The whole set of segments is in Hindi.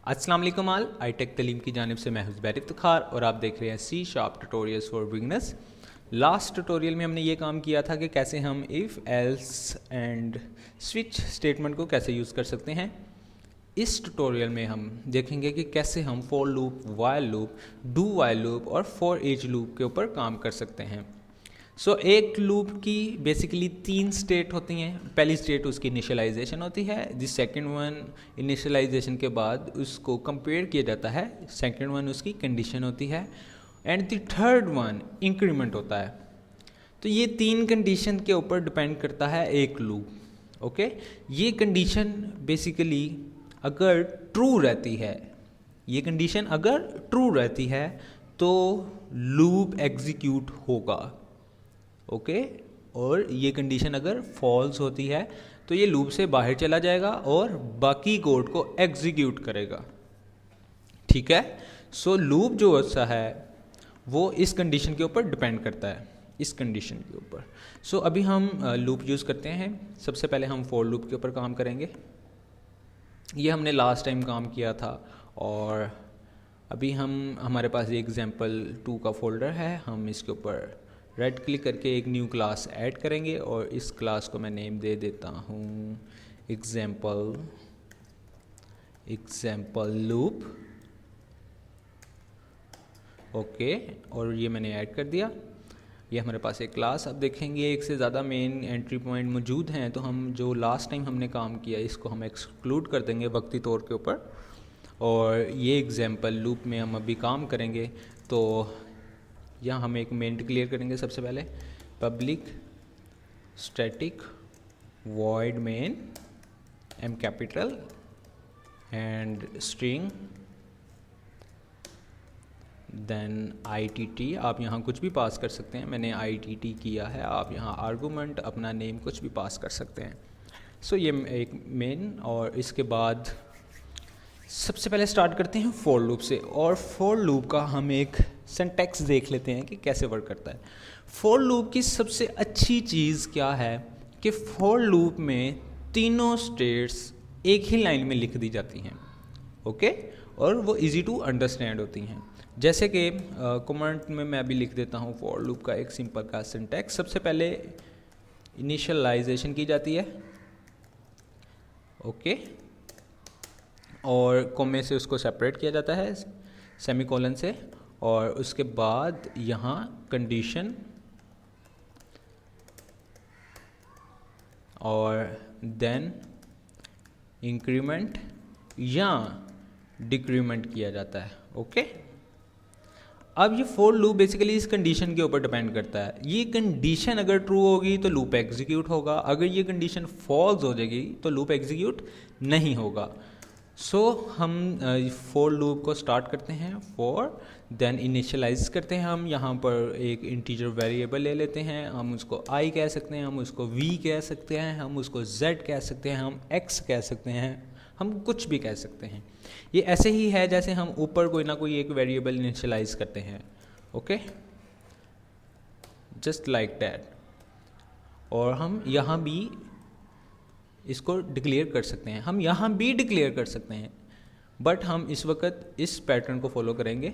अस्सलाम वालेकुम आल आई टेक तलीम की जानिब से मैं हूं ज़ुबैर इफ्तिखार और आप देख रहे हैं C sharp tutorials for beginners. Last tutorial में हमने ये काम किया था कि कैसे हम if else and switch statement को कैसे यूज़ कर सकते हैं। इस ट्यूटोरियल में हम देखेंगे कि कैसे हम for loop, while loop, do while loop और फॉर ईच लूप के ऊपर काम कर सकते हैं। एक लूप की बेसिकली 3 स्टेट होती हैं। पहली स्टेट उसकी इनिशियलाइजेशन होती है, जिस सेकंड वन इनिशियलाइजेशन के बाद उसको कंपेयर किया जाता है, सेकंड वन उसकी कंडीशन होती है and the third one increment होता है। तो ये 3 कंडीशन के ऊपर डिपेंड करता है एक लूप। ओके, ये कंडीशन बेसिकली अगर ट्रू रहती है, ये कंडीशन अगर ट्रू रहती है तो लूप एग्जीक्यूट होगा। ओके, और ये कंडीशन अगर फॉल्स होती है तो ये लूप से बाहर चला जाएगा और बाकी कोड को एग्जीक्यूट करेगा। ठीक है, लूप जो ऐसा है वो इस कंडीशन के ऊपर डिपेंड करता है, इस कंडीशन के ऊपर। अभी हम लूप यूज़ करते हैं। सबसे पहले हम फॉर लूप के ऊपर काम करेंगे। ये हमने लास्ट टाइम काम किया था और अभी हमारे पास ये example2 का फोल्डर है। हम इसके ऊपर राइट क्लिक करके एक न्यू क्लास ऐड करेंगे और इस क्लास को मैं नेम दे देता हूँ एग्जाम्पल लूप। ओके, और ये मैंने ऐड कर दिया। ये हमारे पास एक क्लास। अब देखेंगे एक से ज़्यादा मेन एंट्री पॉइंट मौजूद हैं, तो हम जो लास्ट टाइम हमने काम किया इसको हम एक्सक्लूड कर देंगे वक्ती तौर के ऊपर। और ये एग्जाम्पल लूप में हम अभी काम करेंगे। तो यहाँ हम एक मेन डिक्लेयर करेंगे। सबसे पहले public static void main M capital and string then ITT। आप यहाँ कुछ भी पास कर सकते हैं, मैंने ITT किया है। आप यहाँ आर्गूमेंट अपना नेम कुछ भी पास कर सकते हैं। ये एक मेन, और इसके बाद सबसे पहले स्टार्ट करते हैं फॉर लूप से। और फॉर लूप का हम एक सिंटैक्स देख लेते हैं कि कैसे वर्क करता है। फॉर लूप की सबसे अच्छी चीज़ क्या है कि फॉर लूप में तीनों स्टेट्स एक ही लाइन में लिख दी जाती हैं। ओके, और वो इजी टू अंडरस्टैंड होती हैं। जैसे कि कमेंट में मैं अभी लिख देता हूँ फॉर लूप का एक सिंपल का सिंटैक्स। सबसे पहले इनिशियलाइजेशन की जाती है। ओके, और कोमे से उसको सेपरेट किया जाता है सेमीकोलन से, और उसके बाद यहाँ कंडीशन और देन इंक्रीमेंट या डिक्रीमेंट किया जाता है। ओके, अब ये फॉर लूप बेसिकली इस कंडीशन के ऊपर डिपेंड करता है। ये कंडीशन अगर ट्रू होगी तो लूप एग्जीक्यूट होगा, अगर ये कंडीशन फॉल्स हो जाएगी तो लूप एग्जीक्यूट नहीं होगा। हम फॉर लूप को स्टार्ट करते हैं फॉर, देन इनिशियलाइज करते हैं। हम यहाँ पर एक इंटीजर वेरिएबल ले लेते हैं। हम उसको i कह सकते हैं, हम उसको v कह सकते हैं, हम उसको z कह सकते हैं, हम x कह सकते हैं, हम कुछ भी कह सकते हैं। ये ऐसे ही है जैसे हम ऊपर कोई ना कोई एक वेरिएबल इनिशियलाइज करते हैं। Okay, just like that. और हम यहाँ भी इसको डिक्लेयर कर सकते हैं, हम यहाँ भी डिक्लेयर कर सकते हैं, बट हम इस वक्त इस पैटर्न को फॉलो करेंगे।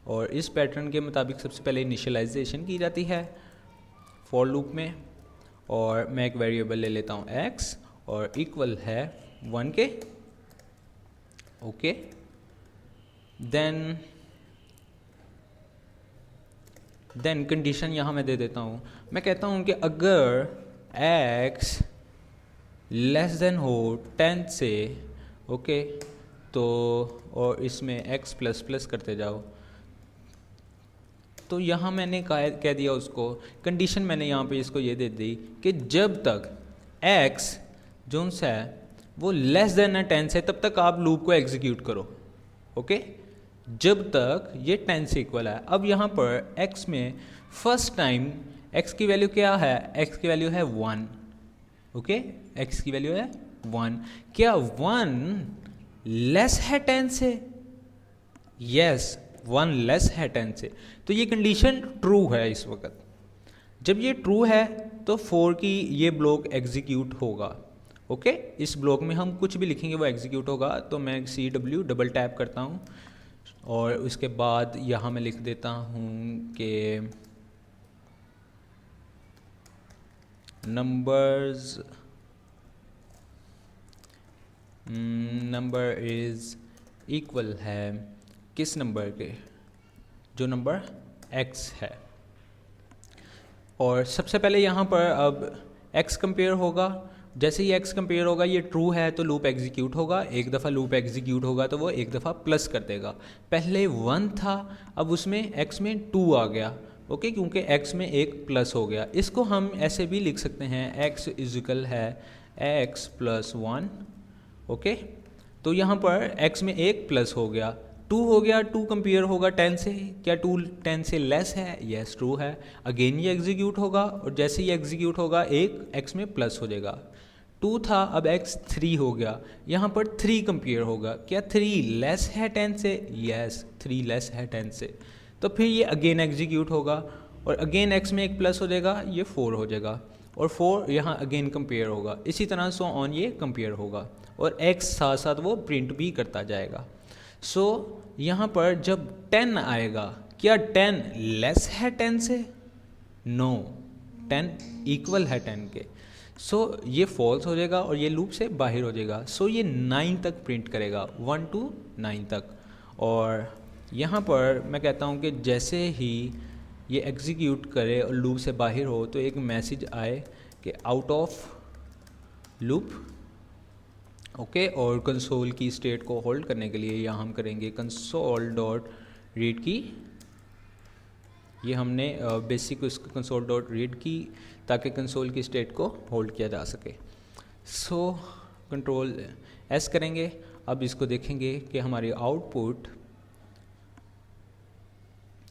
और इस पैटर्न के मुताबिक सबसे पहले इनिशियलाइजेशन की जाती है फॉर लूप में। और मैं एक वेरिएबल ले लेता हूँ x और इक्वल है 1 के। ओके, देन कंडीशन यहाँ मैं दे देता हूँ। मैं कहता हूँ कि अगर x लेस देन हो 10 से, ओके, तो और इसमें x प्लस प्लस करते जाओ। तो यहाँ मैंने कह दिया उसको, कंडीशन मैंने यहाँ पे इसको ये दे दी कि जब तक x जो है वो लेस देन है 10 से, तब तक आप लूप को एग्जीक्यूट करो। ओके, जब तक ये 10 से इक्वल है। अब यहाँ पर x में फर्स्ट टाइम x की वैल्यू क्या है? x की वैल्यू है 1। ओके, x की वैल्यू है 1। क्या 1 लेस है 10 से? यस, 1 लेस है 10 से। तो ये कंडीशन ट्रू है इस वक्त। जब ये ट्रू है तो 4 की ये ब्लॉक एग्जीक्यूट होगा। ओके, इस ब्लॉक में हम कुछ भी लिखेंगे वो एग्जीक्यूट होगा। तो मैं CW डबल टैप करता हूँ और उसके बाद यहाँ मैं लिख देता हूँ कि नंबर इज़ इक्वल है किस नंबर के, जो नंबर x है। और सबसे पहले यहाँ पर अब x कंपेयर होगा। जैसे ही x कंपेयर होगा ये ट्रू है तो लूप एग्जीक्यूट होगा, एक दफ़ा लूप एग्जीक्यूट होगा तो वो एक दफ़ा प्लस कर देगा। पहले 1 था, अब उसमें x में 2 आ गया, ओके, क्योंकि x में एक प्लस हो गया। इसको हम ऐसे भी लिख सकते हैं, x इजिकल है x प्लस 1, ओके। तो यहाँ पर x में एक प्लस हो गया, 2 हो गया, 2 कंपेयर होगा 10 से, क्या 2 10 से लेस है, यस ट्रू है। अगेन ये एग्जीक्यूट होगा और जैसे ही एग्जीक्यूट होगा एक x में प्लस हो जाएगा। 2 था, अब x 3 हो गया, यहाँ पर 3 कंपेयर होगा, क्या 3 लेस है 10 से, यस 3 लेस है 10 से। तो फिर ये अगेन एग्जीक्यूट होगा और अगेन x में एक प्लस हो जाएगा, ये 4 हो जाएगा और 4 यहाँ अगेन कंपेयर होगा। इसी तरह सो ऑन ये कंपेयर होगा और x साथ साथ वो प्रिंट भी करता जाएगा। सो यहाँ पर जब 10 आएगा, क्या 10 लेस है 10 से, नो 10 इक्वल है 10 के। सो ये फॉल्स हो जाएगा और ये लूप से बाहर हो जाएगा। सो ये 9 तक प्रिंट करेगा, 1 to 9 तक। और यहाँ पर मैं कहता हूँ कि जैसे ही ये एग्जीक्यूट करे और लूप से बाहर हो तो एक मैसेज आए कि आउट ऑफ लूप, ओके। और कंसोल की स्टेट को होल्ड करने के लिए यहाँ हम करेंगे कंसोल डॉट रीड की, ये हमने बेसिक उसको कंसोल डॉट रीड की ताकि कंसोल की स्टेट को होल्ड किया जा सके। सो कंट्रोल एस करेंगे। अब इसको देखेंगे कि हमारी आउटपुट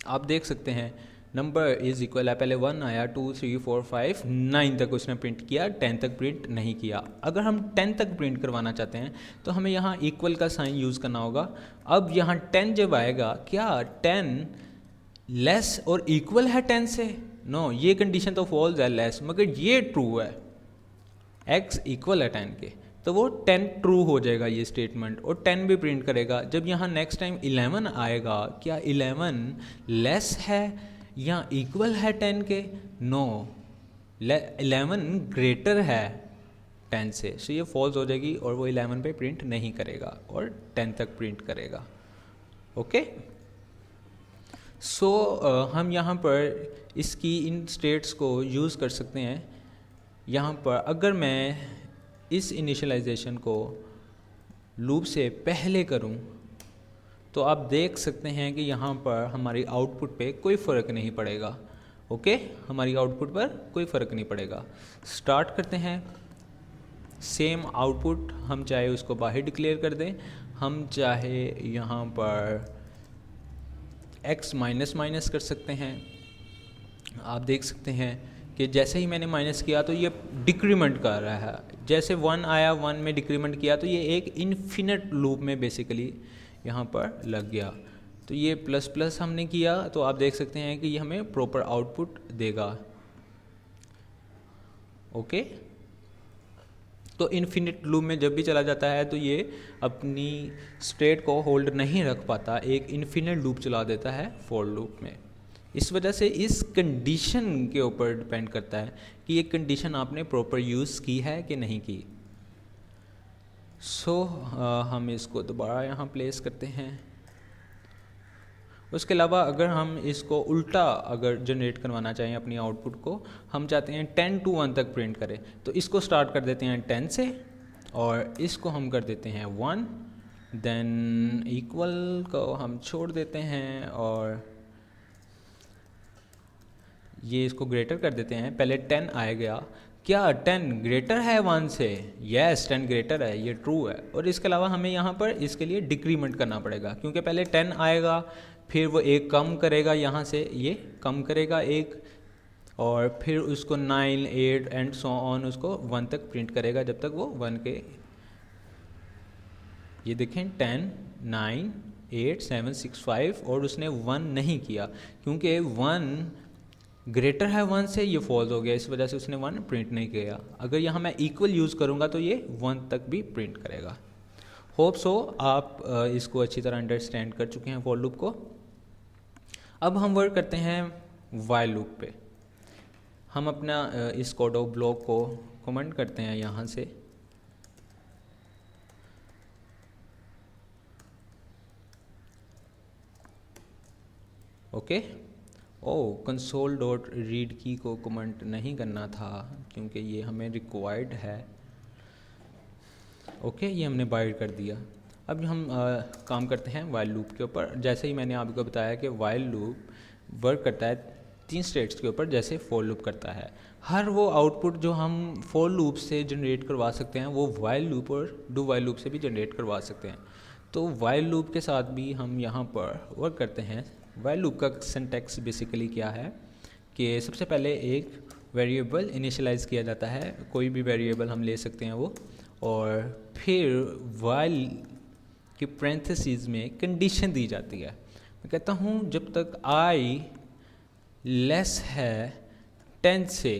आप देख सकते हैं नंबर इज़ इक्वल है, पहले 1 आया, 2 3 4 5 9 तक उसने प्रिंट किया, 10 तक प्रिंट नहीं किया। अगर हम 10 तक प्रिंट करवाना चाहते हैं तो हमें यहाँ इक्वल का साइन यूज़ करना होगा। अब यहाँ 10 जब आएगा, क्या 10 लेस और इक्वल है 10 से, नो ये कंडीशन तो फॉल्स है, लेस, मगर ये ट्रू है, x इक्वल है 10 के, तो वो 10 ट्रू हो जाएगा ये स्टेटमेंट और 10 भी प्रिंट करेगा। जब यहाँ नेक्स्ट टाइम 11 आएगा, क्या 11 लेस है या इक्वल है 10 के, नो 11 ग्रेटर है 10 से, सो ये फॉल्स हो जाएगी और वो 11 पे प्रिंट नहीं करेगा और 10 तक प्रिंट करेगा, ओके। सो हम यहाँ पर इसकी इन स्टेट्स को यूज़ कर सकते हैं। यहाँ पर अगर मैं इस इनिशियलाइजेशन को लूप से पहले करूँ तो आप देख सकते हैं कि यहाँ पर हमारी आउटपुट पे कोई फ़र्क नहीं पड़ेगा, ओके। हमारी आउटपुट पर कोई फ़र्क नहीं पड़ेगा। स्टार्ट करते हैं, सेम आउटपुट हम चाहे उसको बाहर डिक्लेयर कर दें, हम चाहे यहाँ पर x माइनस माइनस कर सकते हैं। आप देख सकते हैं कि जैसे ही मैंने माइनस किया तो ये डिक्रीमेंट कर रहा है, जैसे 1 आया 1 में डिक्रीमेंट किया तो ये एक इन्फिनिट लूप में बेसिकली यहाँ पर लग गया। तो ये प्लस प्लस हमने किया तो आप देख सकते हैं कि ये हमें प्रॉपर आउटपुट देगा, ओके। तो इन्फिनिट लूप में जब भी चला जाता है तो ये अपनी स्टेट को होल्ड नहीं रख पाता, एक इन्फिनिट लूप चला देता है फॉर लूप में। इस वजह से इस कंडीशन के ऊपर डिपेंड करता है कि ये कंडीशन आपने प्रॉपर यूज़ की है कि नहीं की। सो हम इसको दोबारा यहाँ प्लेस करते हैं। उसके अलावा अगर हम इसको उल्टा अगर जनरेट करवाना चाहें अपनी आउटपुट को, हम चाहते हैं 10 to 1 तक प्रिंट करें, तो इसको स्टार्ट कर देते हैं 10 से और इसको हम कर देते हैं 1, देन इक्वल को हम छोड़ देते हैं और ये इसको ग्रेटर कर देते हैं। पहले 10 आएगा, क्या 10 ग्रेटर है 1 से, यस 10 ग्रेटर है, ये ट्रू है। और इसके अलावा हमें यहाँ पर इसके लिए डिक्रीमेंट करना पड़ेगा, क्योंकि पहले 10 आएगा, फिर वो एक कम करेगा, यहाँ से ये कम करेगा एक, और फिर उसको 9 8 एंड सो ऑन उसको 1 तक प्रिंट करेगा जब तक वो 1 के, ये देखें 10 9 8 7 6 5 और उसने 1 नहीं किया, क्योंकि 1 ग्रेटर है 1 से, ये फॉल्स हो गया, इस वजह से उसने 1 प्रिंट नहीं किया। अगर यहाँ मैं इक्वल यूज़ करूँगा तो ये 1 तक भी प्रिंट करेगा। होप सो आप इसको अच्छी तरह अंडरस्टैंड कर चुके हैं फॉर लूप को। अब हम वर्क करते हैं वाइल लूप पे। हम अपना इस कोड ऑफ ब्लॉक को कमेंट करते हैं यहाँ से, ओके। ओ कंसोल डॉट रीड की को कमेंट नहीं करना था क्योंकि ये हमें रिक्वायर्ड है, ओके ये हमने बाइट कर दिया। अब हम काम करते हैं वाइल लूप के ऊपर। जैसे ही मैंने आपको बताया कि वाइल लूप वर्क करता है 3 स्टेट्स के ऊपर जैसे फॉर लूप करता है। हर वो आउटपुट जो हम फॉर लूप से जनरेट करवा सकते हैं वो वाइल लूप और डू वाइल लूप से भी जनरेट करवा सकते हैं। तो वाइल लूप के साथ भी हम यहाँ पर वर्क करते हैं। वाइल लूप का सिंटैक्स बेसिकली क्या है कि सबसे पहले एक वेरिएबल इनिशियलाइज किया जाता है, कोई भी वेरिएबल हम ले सकते हैं वो, और फिर वाइल की पैरेंथेसिस में कंडीशन दी जाती है। मैं कहता हूँ जब तक आई लेस है 10 से,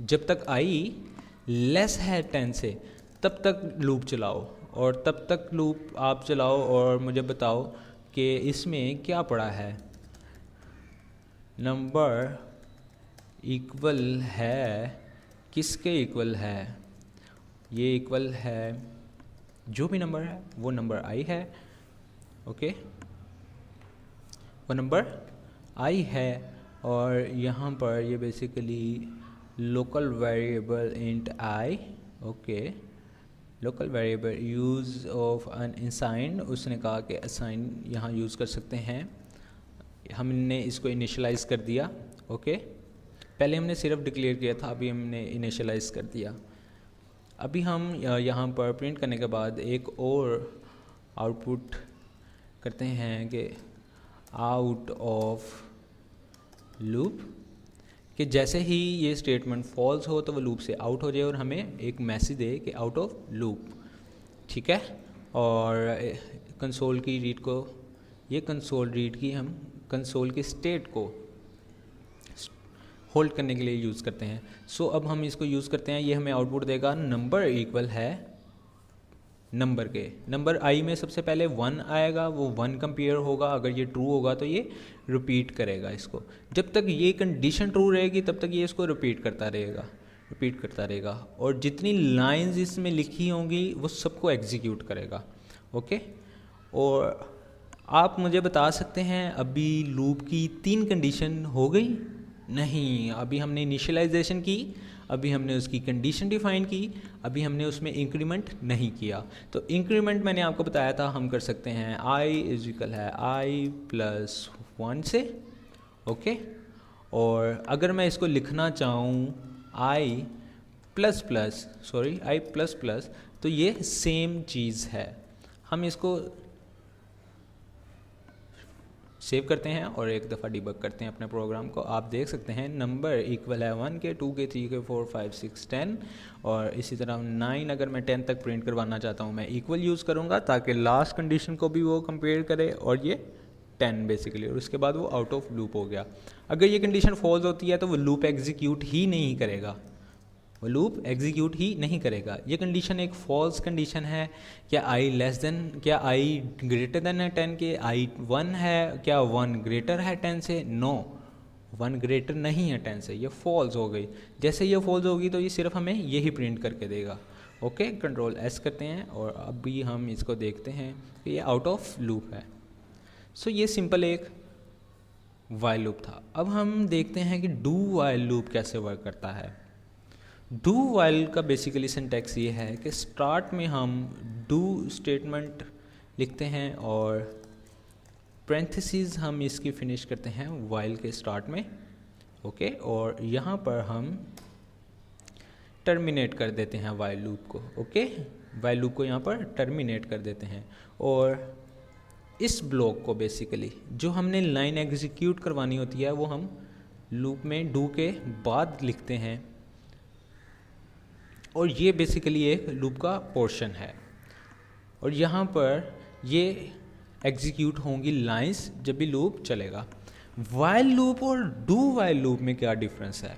जब तक आई लेस है 10 से तब तक लूप चलाओ, और तब तक लूप आप चलाओ और मुझे बताओ कि इसमें क्या पड़ा है। नंबर इक्वल है, किसके इक्वल है, ये इक्वल है जो भी नंबर है वो नंबर आई है, ओके वो नंबर आई है। और यहाँ पर ये basically local variable int i, okay local variable use of unassigned, उसने कहा कि असाइन यहाँ यूज़ कर सकते हैं। हमने इसको इनिशियलाइज कर दिया, ओके पहले हमने सिर्फ डिक्लेयर किया था, अभी हमने इनिशियलाइज कर दिया। अभी हम यहाँ पर प्रिंट करने के बाद एक और आउटपुट करते हैं कि आउट ऑफ लूप, कि जैसे ही ये स्टेटमेंट फॉल्स हो तो वो लूप से आउट हो जाए और हमें एक मैसेज दे कि आउट ऑफ लूप, ठीक है। और कंसोल की रीड को, ये कंसोल रीड की हम कंसोल की स्टेट को होल्ड करने के लिए यूज़ करते हैं। सो अब हम इसको यूज़ करते हैं, ये हमें आउटपुट देगा नंबर इक्वल है नंबर के, नंबर आई में सबसे पहले 1 आएगा, वो 1 कंपेयर होगा, अगर ये ट्रू होगा तो ये रिपीट करेगा इसको। जब तक ये कंडीशन ट्रू रहेगी तब तक ये इसको रिपीट करता रहेगा और जितनी लाइंस इसमें लिखी होंगी वो सबको एग्जीक्यूट करेगा, ओके। और आप मुझे बता सकते हैं अभी लूप की 3 कंडीशन हो गई? नहीं, अभी हमने इनिशियलाइजेशन की, अभी हमने उसकी कंडीशन डिफाइन की, अभी हमने उसमें इंक्रीमेंट नहीं किया। तो इंक्रीमेंट मैंने आपको बताया था हम कर सकते हैं i इज इक्वल है i प्लस 1 से, ओके। और अगर मैं इसको लिखना चाहूँ i प्लस प्लस तो ये सेम चीज़ है। हम इसको सेव करते हैं और एक दफ़ा डिबग करते हैं अपने प्रोग्राम को। आप देख सकते हैं नंबर इक्वल है 1 के, 2 के, 3 के, 4, 5, 6, 10 और इसी तरह 9। अगर मैं 10 तक प्रिंट करवाना चाहता हूँ मैं इक्वल यूज़ करूँगा ताकि लास्ट कंडीशन को भी वो कंपेयर करे, और ये 10 बेसिकली, और उसके बाद वो आउट ऑफ लूप हो गया। अगर ये कंडीशन फॉल्स होती है तो वो लूप एग्जीक्यूट ही नहीं करेगा, ये कंडीशन एक फॉल्स कंडीशन है। क्या आई लेस देन, क्या आई ग्रेटर देन है 10 के, आई 1 है, क्या 1 ग्रेटर है 10 से? नो, 1 ग्रेटर नहीं है 10 से, ये फॉल्स हो गई। जैसे ये फॉल्स होगी तो ये सिर्फ हमें यही प्रिंट करके देगा, ओके। कंट्रोल एस करते हैं और अभी हम इसको देखते हैं कि ये आउट ऑफ लूप है। सो ये सिंपल एक वाइल लूप था। अब हम देखते हैं कि डू वाइल लूप कैसे वर्क करता है। डू वाइल का बेसिकली सिंटैक्स ये है कि स्टार्ट में हम डू स्टेटमेंट लिखते हैं और पैरेंथेसिस हम इसकी फिनिश करते हैं वाइल के स्टार्ट में, ओके। और यहाँ पर हम टर्मिनेट कर देते हैं वाइल लूप को, ओके। वाइल लूप को यहाँ पर टर्मिनेट कर देते हैं और इस ब्लॉक को बेसिकली जो हमने लाइन एग्जीक्यूट करवानी होती है वो हम लूप में डू के बाद लिखते हैं, और ये बेसिकली एक लूप का पोर्शन है। और यहाँ पर ये एग्जीक्यूट होंगी लाइंस जब भी लूप चलेगा। वाइल लूप और डू वाइल लूप में क्या डिफरेंस है?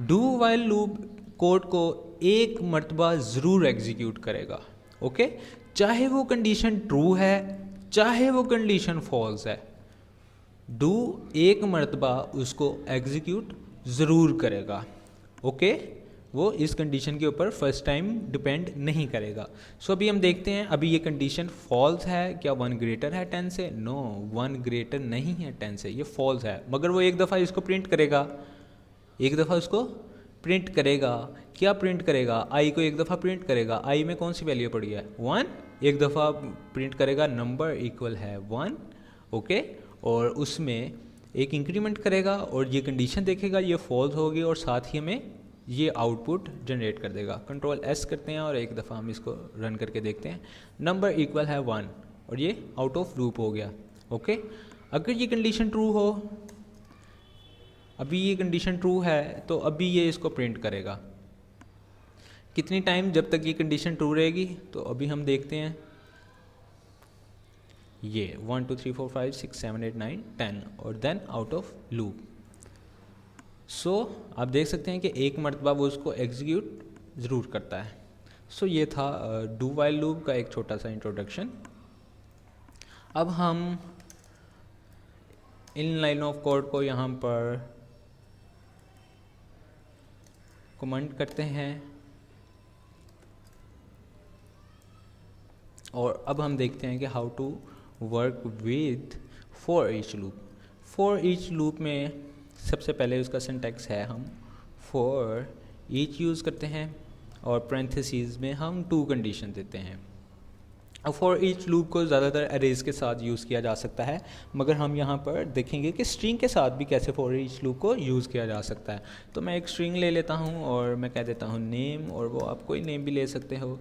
डू वाइल लूप कोड को एक मर्तबा ज़रूर एग्जीक्यूट करेगा, ओके, चाहे वो कंडीशन ट्रू है चाहे वो कंडीशन फॉल्स है, डू एक मर्तबा उसको एग्जीक्यूट ज़रूर करेगा, ओके, वो इस कंडीशन के ऊपर फर्स्ट टाइम डिपेंड नहीं करेगा। सो अभी हम देखते हैं, अभी ये कंडीशन फॉल्स है, क्या 1 ग्रेटर है 10 से? नो, 1 ग्रेटर नहीं है 10 से, ये फॉल्स है, मगर वो एक दफ़ा इसको प्रिंट करेगा, एक दफ़ा उसको प्रिंट करेगा। क्या प्रिंट करेगा? आई को एक दफ़ा प्रिंट करेगा। आई में कौन सी वैल्यू पड़ी है? 1। एक दफ़ा प्रिंट करेगा नंबर इक्वल है 1, ओके, और उसमें एक इंक्रीमेंट करेगा और ये कंडीशन देखेगा, ये फॉल्स होगी और साथ ही हमें ये आउटपुट जनरेट कर देगा। कंट्रोल एस करते हैं और एक दफ़ा हम इसको रन करके देखते हैं। नंबर इक्वल है 1 और ये आउट ऑफ लूप हो गया, ओके। अगर ये कंडीशन ट्रू हो, अभी ये कंडीशन ट्रू है तो अभी ये इसको प्रिंट करेगा। कितनी टाइम जब तक ये कंडीशन ट्रू रहेगी? तो अभी हम देखते हैं, ये 1 2 3 4 5 6 7 8 9 10 और देन आउट ऑफ लूप। सो आप देख सकते हैं कि एक मरतबा वो उसको एग्जीक्यूट ज़रूर करता है। सो ये था डू वाइल लूप का एक छोटा सा इंट्रोडक्शन। अब हम इन लाइन ऑफ कोड को यहाँ पर कमेंट करते हैं और अब हम देखते हैं कि how to work with for each loop. For each loop में सबसे पहले उसका सिंटैक्स है, हम फॉर ईच यूज़ करते हैं और पैरेंथेसिस में हम 2 कंडीशन देते हैं। अब फॉर ईच लूप को ज़्यादातर अरेज के साथ यूज़ किया जा सकता है, मगर हम यहाँ पर देखेंगे कि स्ट्रिंग के साथ भी कैसे फॉर ईच लूप को यूज़ किया जा सकता है। तो मैं एक स्ट्रिंग ले लेता हूँ और मैं कह देता हूँ नेम, और वो आप कोई नेम भी ले सकते हो।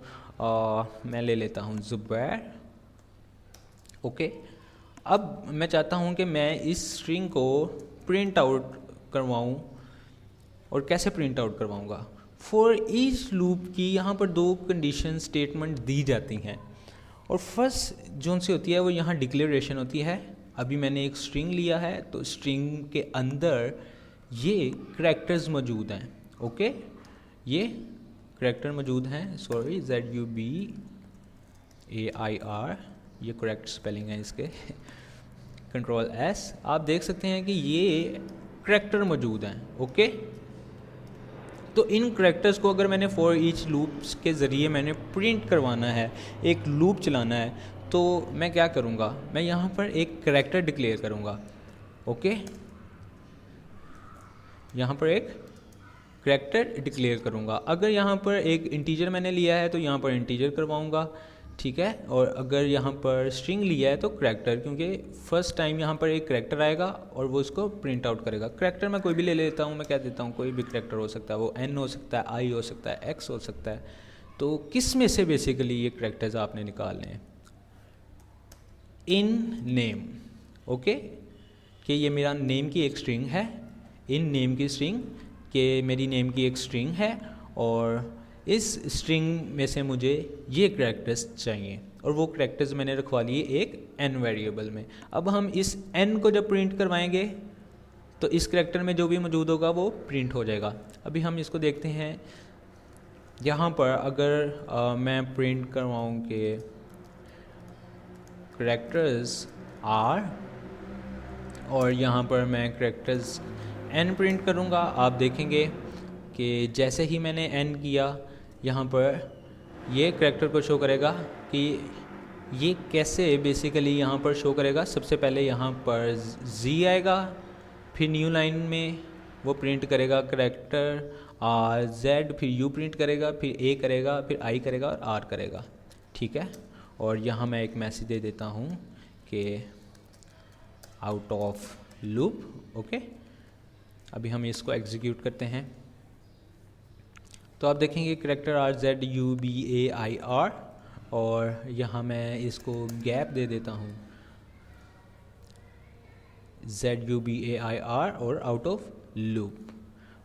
मैं ले लेता हूँ ज़ुबैर, ओके। अब मैं चाहता हूँ कि मैं इस स्ट्रिंग को प्रिंट आउट करवाऊँ, और कैसे प्रिंट आउट करवाऊँगा? फॉर ईच लूप की यहाँ पर 2 कंडीशन स्टेटमेंट दी जाती हैं, और फर्स्ट जो सी होती है वो यहाँ डिक्लेरेशन होती है। अभी मैंने एक स्ट्रिंग लिया है तो स्ट्रिंग के अंदर ये करैक्टर्स मौजूद हैं, ओके, ये करैक्टर मौजूद हैं, सॉरी ZUBAIR, ये करेक्ट स्पेलिंग है इसके। कंट्रोल एस, आप देख सकते हैं कि ये करैक्टर मौजूद हैं, ओके। तो इन करैक्टर्स को अगर मैंने फॉर ईच लूप्स के ज़रिए मैंने प्रिंट करवाना है, एक लूप चलाना है, तो मैं क्या करूँगा? मैं यहाँ पर एक करैक्टर डिक्लेयर करूँगा, ओके, यहाँ पर एक करैक्टर डिक्लेयर करूँगा। अगर यहाँ पर एक इंटीजर मैंने लिया है तो यहाँ पर इंटीजर करवाऊँगा, ठीक है, और अगर यहाँ पर स्ट्रिंग लिया है तो करैक्टर, क्योंकि फर्स्ट टाइम यहाँ पर एक करैक्टर आएगा और वो उसको प्रिंट आउट करेगा। करैक्टर मैं कोई भी ले लेता हूँ, मैं क्या देता हूँ, कोई भी करैक्टर हो सकता है, वो n हो सकता है, i हो सकता है, x हो सकता है। तो किस में से बेसिकली ये करैक्टर्स आपने निकालने हैं? इन नेम, ओके, कि ये मेरा नेम की एक स्ट्रिंग है, इन नेम की स्ट्रिंग के मेरी नेम की एक स्ट्रिंग है, और इस स्ट्रिंग में से मुझे ये करैक्टर्स चाहिए, और वो करैक्टर्स मैंने रखवा लिए एक n वेरिएबल में। अब हम इस n को जब प्रिंट करवाएंगे तो इस करैक्टर में जो भी मौजूद होगा वो प्रिंट हो जाएगा। अभी हम इसको देखते हैं, यहाँ पर अगर मैं प्रिंट करवाऊँ कि करैक्टर्स r, और यहाँ पर मैं करैक्टर्स n प्रिंट करूँगा, आप देखेंगे कि जैसे ही मैंने n किया, यहाँ पर ये करैक्टर को शो करेगा कि ये कैसे बेसिकली यहाँ पर शो करेगा। सबसे पहले यहाँ पर z आएगा, फिर न्यू लाइन में वो प्रिंट करेगा करैक्टर z, फिर u प्रिंट करेगा, फिर a करेगा, फिर i करेगा और r करेगा, ठीक है। और यहाँ मैं एक मैसेज दे देता हूँ कि आउट ऑफ लूप, ओके। अभी हम इसको एग्जीक्यूट करते हैं तो आप देखेंगे करैक्टर ZUBAIR, और यहाँ मैं इसको गैप दे देता हूँ ZUBAIR और आउट ऑफ लूप।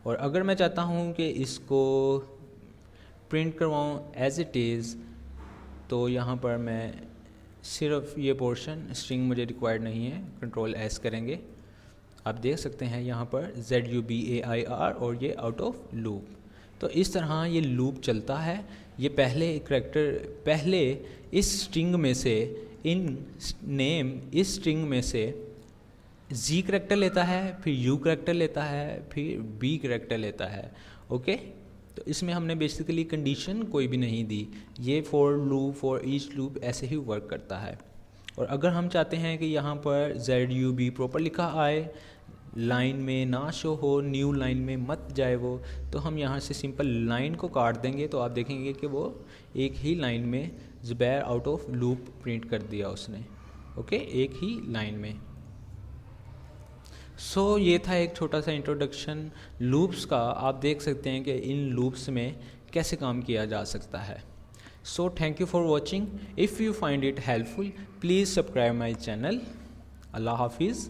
और अगर मैं चाहता हूँ कि इसको प्रिंट करवाऊँ एज इट इज़, तो यहाँ पर मैं सिर्फ ये पोर्शन, स्ट्रिंग मुझे रिक्वायर्ड नहीं है, कंट्रोल एस करेंगे आप देख सकते हैं यहाँ पर ZUBAIR और ये आउट ऑफ लूप। तो इस तरह ये लूप चलता है। ये पहले इस स्ट्रिंग में से इस स्ट्रिंग में से Z करैक्टर लेता है, फिर U करैक्टर लेता है, फिर B करैक्टर लेता है। ओके, तो इसमें हमने बेसिकली कंडीशन कोई भी नहीं दी। ये for loop, for each loop ऐसे ही वर्क करता है। और अगर हम चाहते हैं कि यहाँ पर ZUB प्रॉपर लिखा आए, लाइन में ना शो हो, न्यू लाइन में मत जाए वो, तो हम यहाँ से सिंपल लाइन को काट देंगे। तो आप देखेंगे कि वो एक ही लाइन में Zubair out of loop print कर दिया उसने। ओके, एक ही लाइन में। सो ये था एक छोटा सा इंट्रोडक्शन लूप्स का। आप देख सकते हैं कि इन लूप्स में कैसे काम किया जा सकता है। So thank you for watching. If you find it helpful, please subscribe my channel. अल्लाह हाफिज़।